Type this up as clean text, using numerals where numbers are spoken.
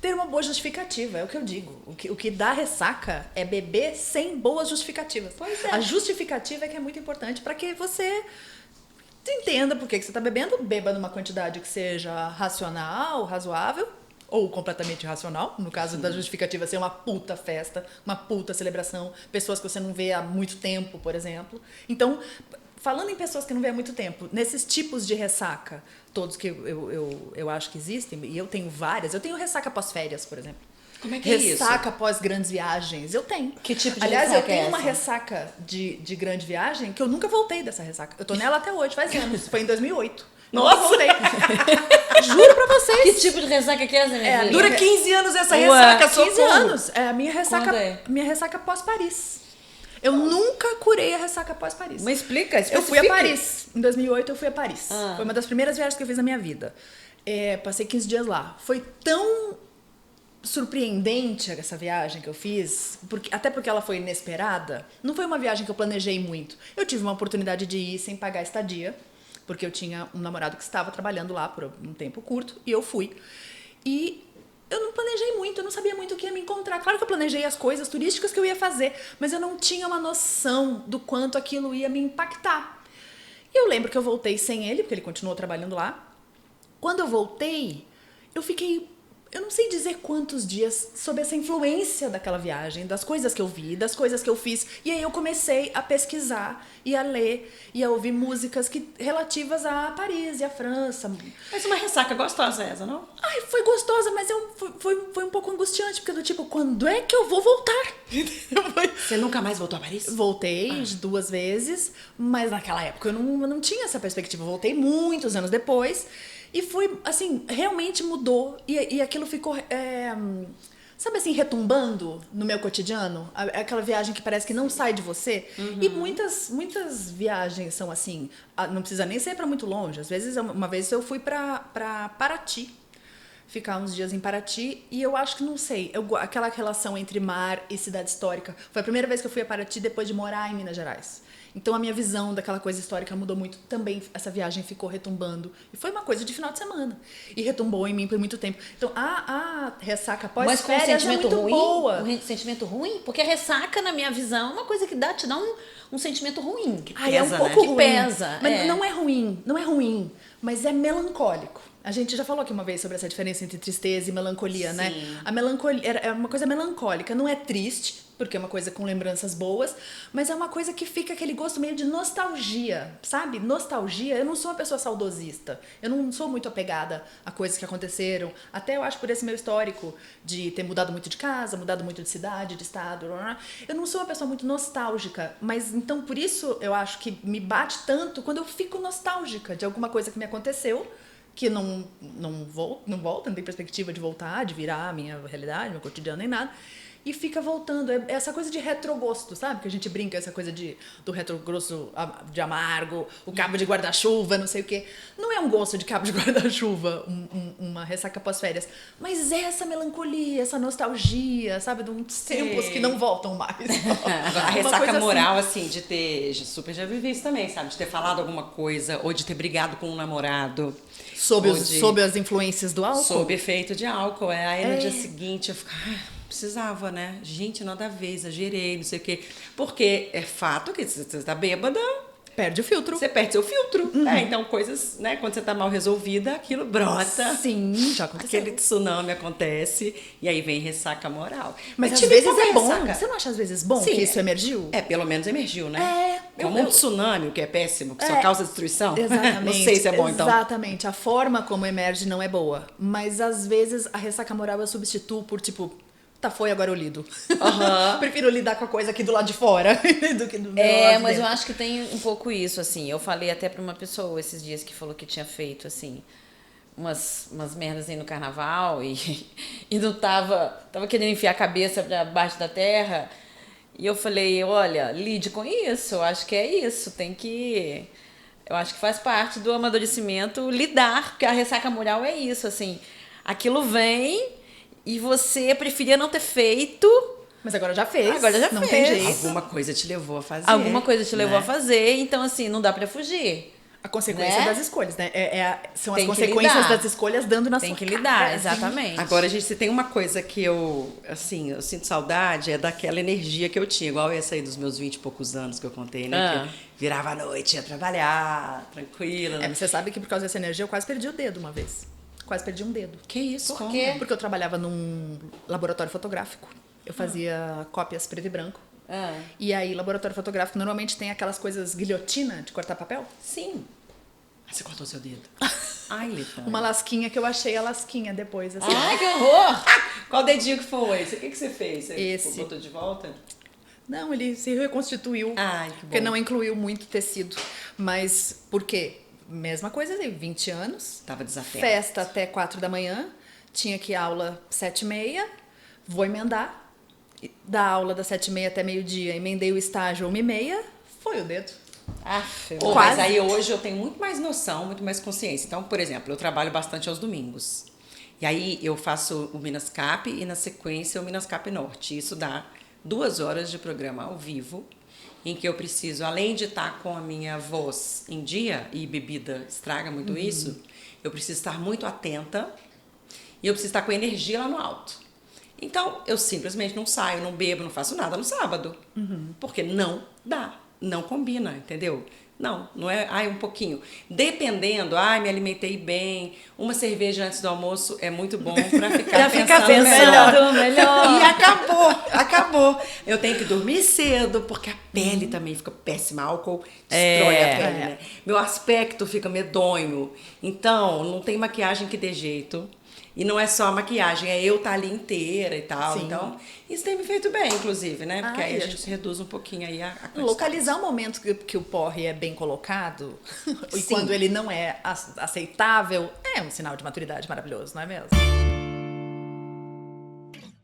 ter uma boa justificativa, é o que eu digo. O que dá ressaca é beber sem boas justificativas. Pois é. A justificativa é que é muito importante para que você entenda por que você está bebendo, beba numa quantidade que seja racional, razoável, ou completamente irracional, no caso da justificativa ser uma puta festa, uma puta celebração, pessoas que você não vê há muito tempo, por exemplo. Então, falando em pessoas que não vê há muito tempo, nesses tipos de ressaca, todos que eu acho que existem, e eu tenho várias, eu tenho ressaca pós-férias, por exemplo. Como é que é isso? Ressaca após grandes viagens, eu tenho. Que tipo de Aliás, ressaca eu tenho é uma essa? ressaca de grande viagem que eu nunca voltei dessa ressaca. Eu tô nela até hoje, faz anos. Foi em 2008. Nossa! Nunca voltei. Juro pra vocês. Que tipo de ressaca que é essa, minha filha? Dura 15 anos essa Ué, ressaca, 15 socorro. anos. É a minha ressaca, Quando é? minha ressaca pós-Paris. Eu nunca curei a ressaca pós-Paris. Mas explica, Eu fui a especifique. Paris. Em 2008 eu fui a Paris. Ah. Foi uma das primeiras viagens que eu fiz na minha vida. Passei 15 dias lá. Foi tão surpreendente essa viagem que eu fiz, até porque ela foi inesperada. Não foi uma viagem que eu planejei muito. Eu tive uma oportunidade de ir sem pagar estadia, porque eu tinha um namorado que estava trabalhando lá por um tempo curto, e eu fui. E eu não planejei muito, eu não sabia muito o que ia me encontrar. Claro que eu planejei as coisas turísticas que eu ia fazer, mas eu não tinha uma noção do quanto aquilo ia me impactar. E eu lembro que eu voltei sem ele, porque ele continuou trabalhando lá. Quando eu voltei, eu fiquei, eu não sei dizer quantos dias, sob essa influência daquela viagem, das coisas que eu vi, das coisas que eu fiz. E aí eu comecei a pesquisar e a ler e a ouvir músicas relativas a Paris e a França. Mas uma ressaca gostosa essa, não? Ai, foi gostosa, mas foi um pouco angustiante, porque do tipo, quando é que eu vou voltar? Você nunca mais voltou a Paris? Voltei 2 vezes, mas naquela época eu não tinha essa perspectiva. Eu voltei muitos anos depois e foi, assim, realmente mudou. E aquilo ficou, sabe assim, retumbando no meu cotidiano? Aquela viagem que parece que não sai de você. E muitas viagens são assim, não precisa nem ser para muito longe. Às vezes, uma vez eu fui para Paraty. Ficar uns dias em Paraty e eu acho que, não sei, aquela relação entre mar e cidade histórica. Foi a primeira vez que eu fui a Paraty depois de morar em Minas Gerais. Então a minha visão daquela coisa histórica mudou muito. Também essa viagem ficou retumbando. E foi uma coisa de final de semana. E retumbou em mim por muito tempo. Então a ressaca Mas com um pós-férias é sentimento muito ruim? boa. Um sentimento ruim? Porque a ressaca, na minha visão, é uma coisa que te dá um sentimento ruim. É um pesa, pouco né? ruim. Que pesa, Mas é. não é ruim, mas é melancólico. A gente já falou aqui uma vez sobre essa diferença entre tristeza e melancolia, né? A melancolia é uma coisa melancólica, não é triste, porque é uma coisa com lembranças boas, mas é uma coisa que fica aquele gosto meio de nostalgia, sabe? Nostalgia, eu não sou uma pessoa saudosista, eu não sou muito apegada a coisas que aconteceram, até eu acho por esse meu histórico de ter mudado muito de casa, mudado muito de cidade, de estado, eu não sou uma pessoa muito nostálgica, mas então por isso eu acho que me bate tanto quando eu fico nostálgica de alguma coisa que me aconteceu, que não volta, não tem perspectiva de voltar, de virar a minha realidade, meu cotidiano, nem nada. E fica voltando. É essa coisa de retrogosto, sabe? Que a gente brinca, essa coisa do retrogosto de amargo, o cabo de guarda-chuva, não sei o quê. Não é um gosto de cabo de guarda-chuva, uma ressaca pós-férias. Mas é essa melancolia, essa nostalgia, sabe? De uns tempos que não voltam mais. A Uma ressaca coisa moral, assim, de ter... Super já vivi isso também, sabe? De ter falado alguma coisa, ou de ter brigado com um namorado. Sob Ou as influências do álcool? sob efeito de álcool. Aí no dia seguinte eu ficava... precisava, né? Gente, nada a ver, exagerei, não sei o quê. Porque é fato que você tá bêbada, Perde o filtro. você perde seu filtro. Então, coisas, né? Quando você tá mal resolvida, aquilo brota. Sim, já aconteceu. Aquele tsunami acontece e aí vem ressaca moral. Mas às tive vezes pouca é bom. ressaca. Você não acha às vezes bom Sim, que isso emergiu? Pelo menos emergiu, né? Como um tsunami, o que é péssimo, que só causa destruição. Exatamente. Não sei se é bom, então. Exatamente. A forma como emerge não é boa. Mas às vezes a ressaca moral eu substituo por tipo, tá, foi, agora eu lido. Prefiro lidar com a coisa aqui do lado de fora do que do meu lado Mas dentro. eu acho que tem um pouco isso, assim. Eu falei até pra uma pessoa esses dias que falou que tinha feito, assim, umas merdas aí no carnaval e não tava querendo enfiar a cabeça pra baixo da terra. E eu falei, olha, lide com isso, eu acho que é isso, eu acho que faz parte do amadurecimento lidar, porque a ressaca moral é isso, assim, aquilo vem e você preferia não ter feito. Mas agora já fez. Agora já não fez. tem jeito. Alguma coisa te levou a fazer. Alguma coisa te levou né? a fazer, então assim, não dá pra fugir. A consequência né? das escolhas, né? São Tem as que consequências lidar. das escolhas dando na Tem sua que cara. lidar, assim. exatamente. Agora, gente, se tem uma coisa que eu sinto saudade, é daquela energia que eu tinha, igual essa aí dos meus 20 e poucos anos que eu contei, né? Ah. Que virava à noite, ia trabalhar, tranquila. Mas você sabe que por causa dessa energia eu quase perdi o dedo uma vez. Quase perdi um dedo. Que isso? Por como? quê? Porque eu trabalhava num laboratório fotográfico. Eu fazia cópias preto e branco. Ah, E aí, laboratório fotográfico normalmente tem aquelas coisas guilhotina de cortar papel. sim. Ah, você cortou seu dedo. Ai, Letânia. Uma lasquinha que eu achei a lasquinha depois, assim. Ai, que horror! Qual dedinho que foi esse? O que você fez? Você Esse. botou de volta? Não, ele se reconstituiu. Ai, que bom. Porque não incluiu muito tecido. Mas por quê? Mesma coisa, 20 anos. Tava desatento. Festa até 4 da manhã. Tinha que ir aula 7h30. Vou emendar. Da aula das 7h30 até meio-dia, emendei o estágio 1h30. Foi o dedo. Aff, Pô, Quase. mas aí hoje eu tenho muito mais noção, muito mais consciência. Então, por exemplo, eu trabalho bastante aos domingos. E aí eu faço o Minas Cap e na sequência o Minas Cap Norte. Isso dá 2 horas de programa ao vivo, em que eu preciso, além de estar com a minha voz em dia, e bebida estraga muito isso, eu preciso estar muito atenta e eu preciso estar com energia lá no alto. Então, eu simplesmente não saio, não bebo, não faço nada no sábado. Porque não dá, não combina, entendeu? Não é, um pouquinho. Dependendo, me alimentei bem, uma cerveja antes do almoço é muito bom pra ficar pensando melhor. E acabou. Eu tenho que dormir cedo, porque a pele também fica péssima, álcool destrói a pele, né? Meu aspecto fica medonho. Então, não tem maquiagem que dê jeito. E não é só a maquiagem, é eu estar ali inteira e tal. Sim. Então, isso tem me feito bem, inclusive, né? Porque aí a acho gente reduz um pouquinho aí a quantidade. Localizar o momento que o porre é bem colocado e Sim. quando ele não é aceitável é um sinal de maturidade maravilhoso, não é mesmo?